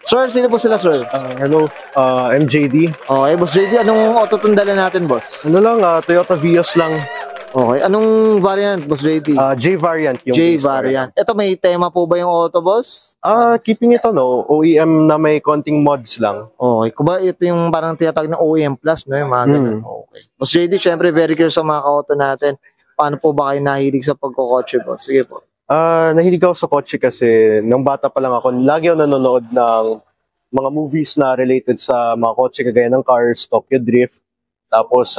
Sir, sino po sila, sir? Hello, I'm JD. Okay, Boss JD, anong auto tundala natin, boss? Ano lang, Toyota Vios lang. Okay, anong variant, Boss JD? J variant yung J variant. Ito, may tema po ba yung auto, boss? Keeping ito, no? OEM na may konting mods lang. Okay, kung ba ito yung parang tinatawag na OEM Plus, no? Yung mga ganun. Okay. Boss JD, syempre, very curious sa mga ka-auto natin. Paano po ba kayo nahilig sa pagkokotse, boss? Sige po. Nahilig ako sa kotse kasi nung bata pa lang ako, lagi ako nanonood ng mga movies na related sa mga kotse kagaya ng Cars, Tokyo Drift. Tapos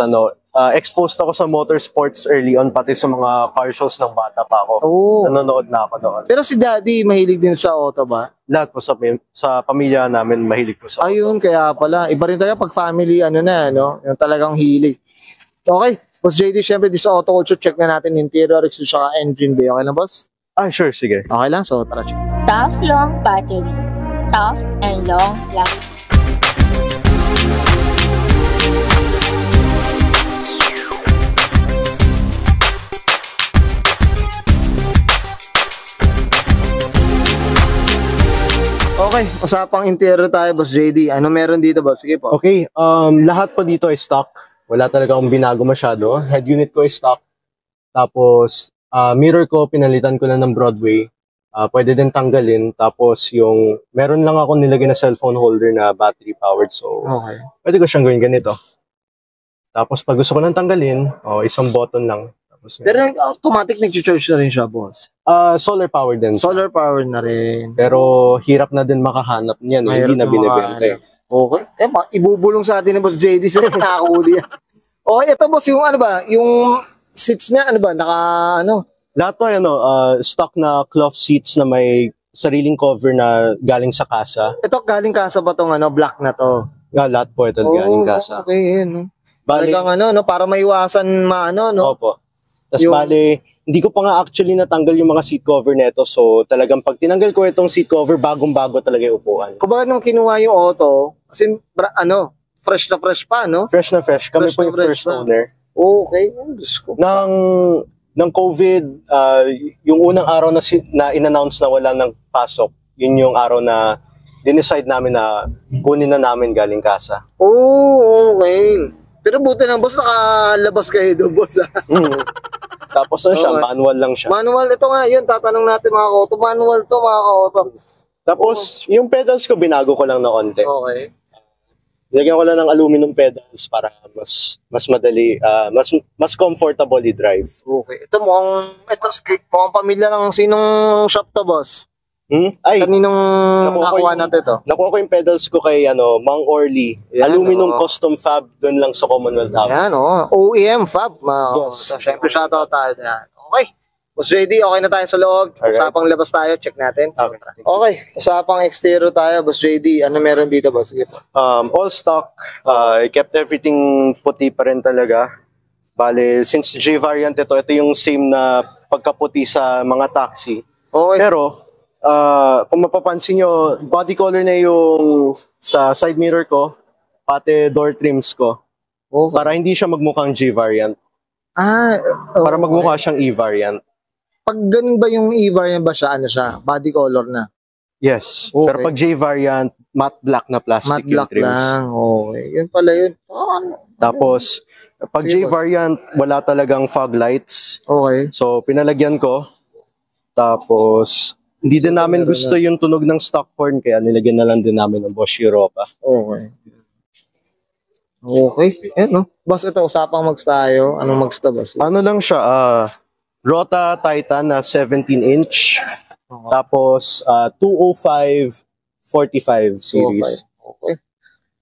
exposed ako sa motorsports early on, pati sa mga car shows ng bata pa ako. Nanonood na ako doon. Pero si Daddy, mahilig din sa auto ba? Lahat po sa pamilya namin mahilig po sa auto. Ayun, kaya pala. Iba rin tayo pag family, no? Yung talagang hilig. Okay, Boss JD, syempre, di sa auto culture, check na natin interior, exhaust, saka engine bay. Okay na, boss? Sure, sige. Okay lang, so tara check. Tough long battery. Tough and long lasting. Okay, usapang interior tayo, Boss JD. Ano meron dito, boss? Sige po. Okay, lahat po dito ay stock. Wala talaga akong binago masyado. Head unit ko ay stock. Tapos, mirror ko, pinalitan ko lang ng Broadway. Pwede din tanggalin. Tapos, meron lang ako nilagay na cellphone holder na battery powered. So, Okay. pwede ko siyang gawin ganito. Tapos, pag gusto ko lang tanggalin, isang button lang. Tapos, Pero automatic nag-charge na rin siya, boss. solar powered din. Solar power na rin. Pero, hirap na din makahanap niyan. Hindi na binibenta. Okay. Ibubulong sa atin ni Boss JD sa nakakuli yan. Okay, ito, boss, yung ano ba? Yung seats niya, ano ba? Lahat to, stock na cloth seats na may sariling cover na galing sa kasa. Ito, galing kasa ba tong black na to? Lahat po ito galing kasa. Okay, no? Bali, Talagang para maiwasan no? Opo. Tapos bali, hindi ko pa nga actually natanggal yung mga seat cover nito. So talagang pag tinanggal ko itong seat cover, bagong-bago talaga yung upuan. Kumbaga nung kinuha yung auto, kasi fresh na fresh pa, no? Fresh na fresh. Kami Fresh po na yung fresh first pa. owner. Okay, Diyos ko. Ng COVID, yung unang araw na in-announce na wala ng pasok, yun yung araw na dinecide namin na kunin na namin galing kasa. Okay. Pero buti ng boss, nakalabas kayo doon, boss. Tapos siya, manual lang siya. Manual, ito nga, yun, tatanong natin mga ka-auto. Manual to, mga ka-auto. Tapos, yung pedals ko, binago ko lang na onte. Okay. Nilagyan ko lang ng aluminum pedals para mas madali, mas comfortable i-drive. Okay. Ito mukhang pamilya ng sinong shop to, boss? Ay, Kaninong nakakuha natin ito? Nakuha ko yung pedals ko kay Mang Orly. Yan, Aluminum custom fab doon lang sa Commonwealth House. Yan, OEM fab. Yes. So, syempre, shoutout tayo dyan. Okay. Boss JD, okay na tayo sa loob. Alright. Usapang labas tayo, check natin. Okay. Usapang exterior tayo, Boss JD. Ano meron dito, boss? Sige po. All stock. I kept everything puti pa rin talaga. Bale, since J variant ito yung same na pagkaputi sa mga taxi. Okay. Pero, kung mapapansin nyo, body color na yung sa side mirror ko, pati door trims ko. Okay. Para hindi siya magmukhang J variant. Para magmukha siyang E variant. Pag ganun ba yung E-variant ba siya, body color na? Yes. Okay. Pero pag J variant, matte black na plastic Matte black yung trims. lang. Okay. Yun pala yun. Tapos, pag Sige J variant, wala talagang fog lights. Okay. So, pinalagyan ko. Tapos, hindi din namin gusto yung tunog ng stock horn, kaya nilagyan na lang din namin ng Bosch Europa. Okay. Okay. No? Boss, ito, usapang mags tayo. Anong mags to, boss? Ano lang siya, Rota Titan na 17-inch. Okay. Tapos, 205/45 series. Okay.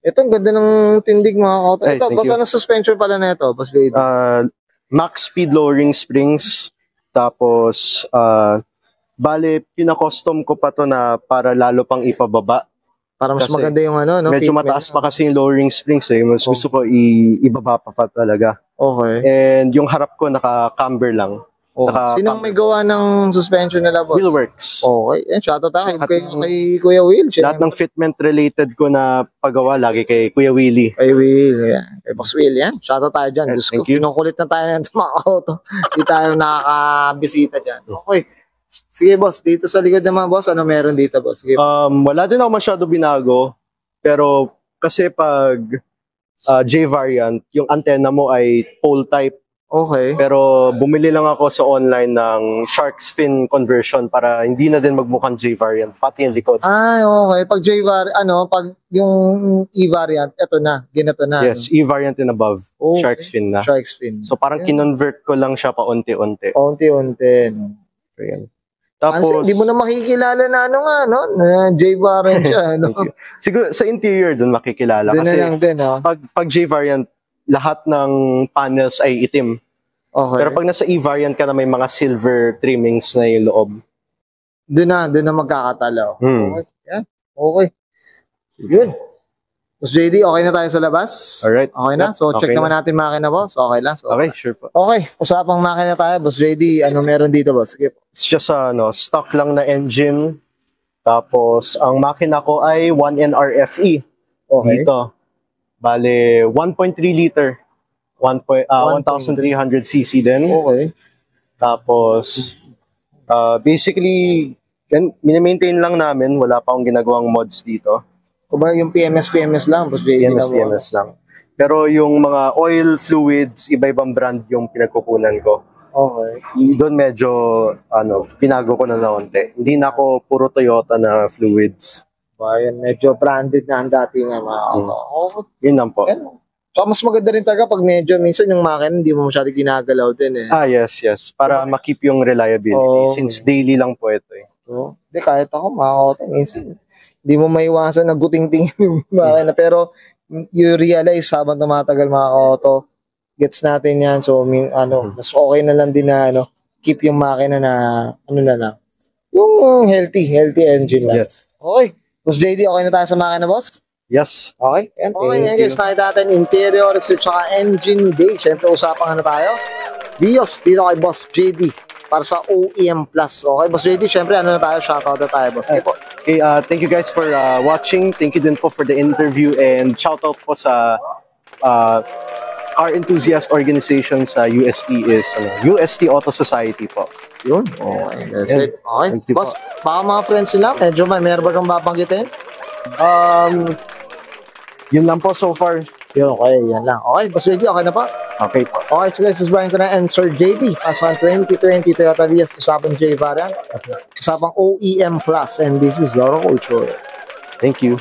Ito, ang ganda ng tindig, mga ka-auto. Ay, Ito, thank boss, you. anong suspension pala na ito, boss JD? Max speed lowering springs. Tapos, bale, pina-custom ko pa to na para lalo pang ipababa. Para mas kasi maganda yung no? Medyo fitment mataas niya. pa kasi yung lowering springs eh. Mas gusto ko ibaba pa talaga. Okay. And yung harap ko naka-camber lang. Sinong may gawa ng suspension nila, boss? Wheelworks. Okay. Yan, shoutout tayo At- kay Kuya Will. Lahat ng fitment related ko na pagawa lagi kay Kuya Willie. Kay Will, yan. Kay Boss Will, yan. Shoutout tayo dyan. Diyos ko, Thank you. kinukulit na tayo ng mga auto. Hindi tayo nakakabisita dyan. Okay. Sige, boss. Dito sa likod naman, boss. Ano meron dito, boss? Sige. Wala din ako masyado binago, pero kasi pag J-variant, yung antenna mo ay pole type. Okay. Pero bumili lang ako sa online ng shark's fin conversion para hindi na din magmukhang J-variant, pati yung likod. Okay. Pag pag yung E-variant, eto na. Ginato na. Yes, E-variant and above, Okay. shark's fin na. Shark's fin. So parang kinonvert ko lang siya paunti-unti. Unti-unti. No? Ayan. Tapos, Tapos, hindi mo na makikilala na na J-variant siya, no? siguro sa interior dun makikilala. Doon na Kasi lang din, ha? pag J-variant, lahat ng panels ay itim. Okay. Pero pag nasa E-variant ka na may mga silver trimmings na yung loob. Doon na magkakatalaw. Hmm. Okay. Yan. Okay. Yun. Boss JD, okay na tayo sa labas? Alright. Okay na? So, check Okay naman na. natin makina, boss. Okay lang. So, Okay, sure po. Okay. Usapang makina tayo. Boss JD, ano meron dito, boss? Sige. It's just stock lang na engine. Tapos, ang makina ko ay 1NRFE. Okay. Dito. Bale, 1.3 liter. 1,300 cc din. Okay. Tapos, basically, mini-maintain lang namin. Wala pa akong ginagawang mods dito. Kumbaga yung PMS lang, boss JD. PMS lang. Pero yung mga oil fluids, iba-ibang brand yung pinagkukunan ko. Okay. Doon medyo, binago ko na naunti. Hindi na ako puro Toyota na fluids. Bayan, medyo branded na ang dating mga auto. Okay. Yun lang po. Yan. So, mas maganda rin talaga pag medyo, minsan yung makina hindi mo masyado ginagalaw din eh. Yes. Para makip yung reliability. Oh. Since daily lang po ito eh. So, di kahit ako, mga auto, minsan, hindi mo maiwasan na guting-tingin yung makina. Pero, you realize habang tumatagal mga auto, gets natin yan. So, mas okay na lang din na, keep yung makina na, na lang. Yung healthy engine lang. Yes. Okay. Boss JD, okay na tayo sa makina, boss? Yes. Okay. Okay, Thank yan guys. Nakita natin interior, tsaka engine bay. Siyempre, usapang tayo? Vios, dito kay Boss JD para sa OEM Plus. Okay, Boss JD, siyempre, na tayo? Shoutout na tayo, Boss. Okay po. Okay, thank you guys for watching. Thank you din po for the interview and shoutout po sa car enthusiast organization sa UST is UST Auto Society po. Yun. Okay, that's it. Okay, Thank you Boss, po. baka mga friends nila, medyo meron ba kang babanggitin? Yun lang po so far. Yun, okay, yan lang. Okay, Boss JD, okay na pa? Okay po. Okay, so guys, this is Brian ko na and Sir JD. Pasakan 2020 Toyota Vios, usapang J-Variant, usapang OEM Plus, and this is Loro Culture. Thank you.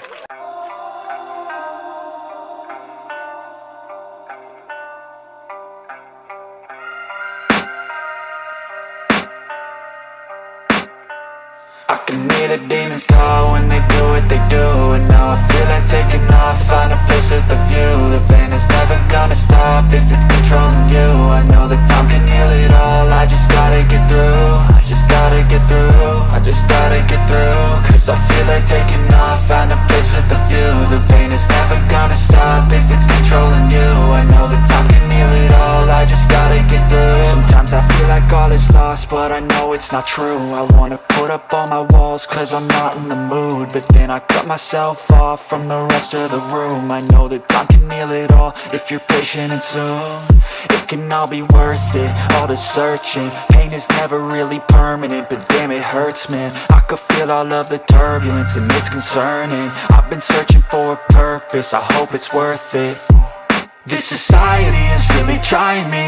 I can hear the demons call when they do what they do. And now I feel like taking off, find a place with a view. The pain is never gonna stop if it's controlling you. I know that time can heal it all, I just gotta get through. I just gotta get through, I just gotta get through. Cause I feel like taking off, find a place with a view. The pain is never gonna stop if it's controlling you. I know that time can heal it all, I just gotta get through. Sometimes I feel like all is lost, but I know it's not true. I wanna put up all my walls cause I'm not in the mood, but then I cut myself off from the rest of the room. I know that time can heal it all if you're patient and soon it can all be worth it, all the searching. Pain is never really permanent, but damn it hurts, man. I could feel all of the turbulence and it's concerning. I've been searching for a purpose, I hope it's worth it. This society is really trying me.